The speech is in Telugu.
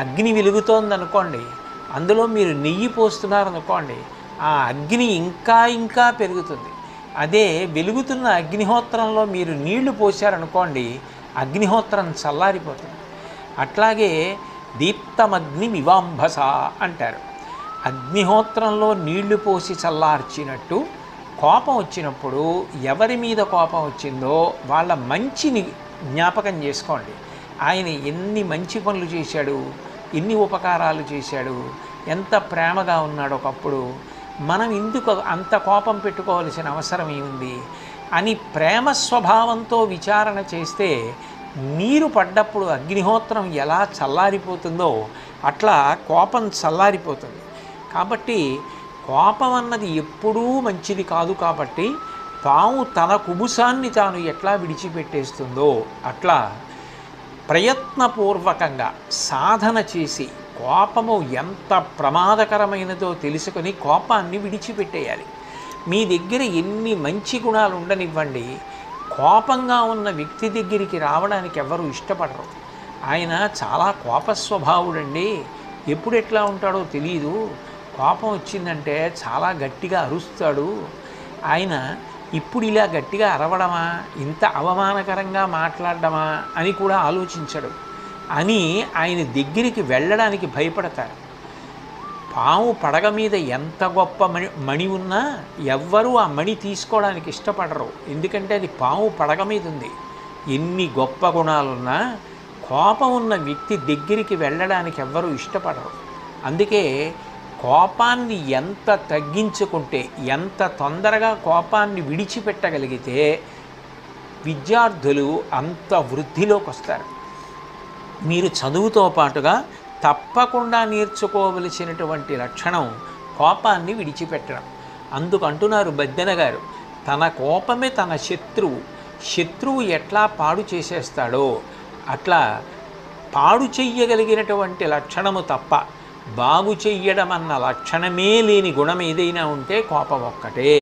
అగ్ని వెలుగుతోందనుకోండి, అందులో మీరు నెయ్యి పోస్తున్నారనుకోండి, ఆ అగ్ని ఇంకా ఇంకా పెరుగుతుంది. అదే వెలుగుతున్న అగ్నిహోత్రంలో మీరు నీళ్లు పోశారనుకోండి, అగ్నిహోత్రం చల్లారిపోతుంది. అట్లాగే దీప్తమగ్ని వివాంభస అంటారు. అగ్నిహోత్రంలో నీళ్లు పోసి చల్లార్చినట్టు కోపం వచ్చినప్పుడు ఎవరి మీద కోపం వచ్చిందో వాళ్ళ మంచిని జ్ఞాపకం చేసుకోండి. ఆయన ఎన్ని మంచి పనులు చేశాడు, ఎన్ని ఉపకారాలు చేశాడు, ఎంత ప్రేమగా ఉన్నాడు ఒకప్పుడు, మనం ఎందుకు అంత కోపం పెట్టుకోవాల్సిన అవసరం ఏముంది అని ప్రేమ స్వభావంతో విచారణ చేస్తే నీరు పడ్డప్పుడు అగ్నిహోత్రం ఎలా చల్లారిపోతుందో అట్లా కోపం చల్లారిపోతుంది. కాబట్టి కోపం అన్నది ఎప్పుడూ మంచిది కాదు. కాబట్టి పాము తన కుబుసాన్ని తాను ఎట్లా విడిచిపెట్టేస్తుందో అట్లా ప్రయత్నపూర్వకంగా సాధన చేసి కోపము ఎంత ప్రమాదకరమైనదో తెలుసుకొని కోపాన్ని విడిచిపెట్టేయాలి. మీ దగ్గర ఎన్ని మంచి గుణాలు ఉండనివ్వండి, కోపంగా ఉన్న వ్యక్తి దగ్గరికి రావడానికి ఎవరు ఇష్టపడరు. ఆయన చాలా కోపస్వభావుడండి, ఎప్పుడు ఎట్లా ఉంటాడో తెలియదు, కోపం వచ్చిందంటే చాలా గట్టిగా అరుస్తాడు, ఆయన ఇప్పుడు ఇలా గట్టిగా అరవడమా, ఇంత అవమానకరంగా మాట్లాడడమా అని కూడా ఆలోచించడు అని ఆయన దగ్గరికి వెళ్ళడానికి భయపడతారు. పాము పడగ మీద ఎంత గొప్ప మణి ఉన్నా ఎవ్వరూ ఆ మణి తీసుకోవడానికి ఇష్టపడరు. ఎందుకంటే అది పాము పడగ మీద ఉంది. ఎన్ని గొప్ప గుణాలున్నా కోపం ఉన్న వ్యక్తి దగ్గరికి వెళ్ళడానికి ఎవ్వరూ ఇష్టపడరు. అందుకే కోపాన్ని ఎంత తగ్గించుకుంటే, ఎంత తొందరగా కోపాన్ని విడిచిపెట్టగలిగితే విద్యార్థులు అంత వృద్ధిలోకి వస్తారు. మీరు చదువుతో పాటుగా తప్పకుండా నేర్చుకోవలసినటువంటి లక్షణం కోపాన్ని విడిచిపెట్టడం. అందుకంటున్నారు బద్దెన గారు, తన కోపమే తన శత్రువు ఎట్లా పాడు చేసేస్తాడో అట్లా పాడు చెయ్యగలిగినటువంటి లక్షణము తప్ప బాగు చెయ్యడం అన్న లక్షణమే లేని గుణం ఏదైనా ఉంటే కోపం ఒక్కటే.